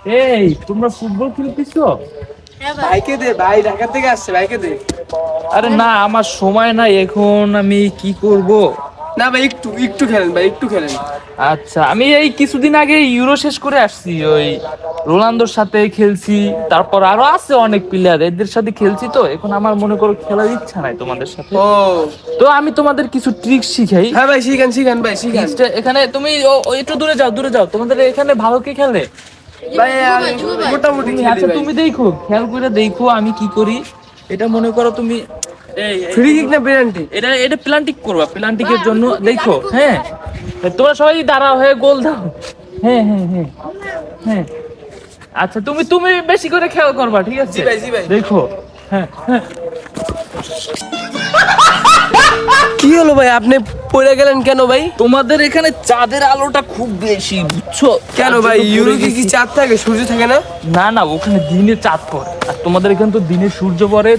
এই তোমরা ফুটবল খেলতেছো? ভাইকে দে, ভাই ঢাকা থেকে আসছে, ভাইকে দে। আরে না, আমার সময় নাই এখন, আমি কি করব। না ভাই, একটু একটু খেলেন ভাই, একটু খেলেন। আচ্ছা, আমি এই কিছুদিন আগে ইউরো শেষ করে আসছি, ওই রোনালদোর সাথে খেলছি, তারপর আরো আছে অনেক প্লেয়ার, এদের সাথে খেলছি, তো এখন আমার মনে করো খেলার ইচ্ছা নাই তোমাদের সাথে। ও তো আমি তোমাদের কিছু ট্রিক শিখাই। হ্যাঁ ভাই, শিখান শিখান ভাই, শিখান। ট্রিক্সটা এখানে তুমি একটু দূরে যাও, দূরে যাও, তোমাদের এখানে ভালো কে খেলে? ভাই আমি মোটামুটি খেলি আচ্ছা ভাই। তুমি দেখো, খেয়াল করে দেখো আমি কি করি। এটা মনে করো তুমি ফ্রি কিক না পেনাল্টি? এটা এটা প্লান্টিক করবা, প্লান্টিকের জন্য দেখো। হ্যাঁ, তোমরা সবাই দাঁড়া হয়ে গোল দাও। হ্যাঁ হ্যাঁ হ্যাঁ হ্যাঁ। আচ্ছা তুমি তুমি বেশি করে খেয়াল করবা, ঠিক আছে? জি ভাই, জি ভাই। দেখো। হ্যাঁ হ্যাঁ। কি হলো ভাই, আপনি পড়ে গেলেন কেন ভাই? তোমাদের এখানে চাঁদের আলোটা খুব বেশি, বুঝছো? কেন তার ভাই, জন্য ইউরো পড়ে কি গেছি। চাঁদ থাকে, সূর্য থাকে না? না না, ওখানে দিনে চাঁদ পড়ে, আর তোমাদের এখানে তো দিনে সূর্য পড়ে।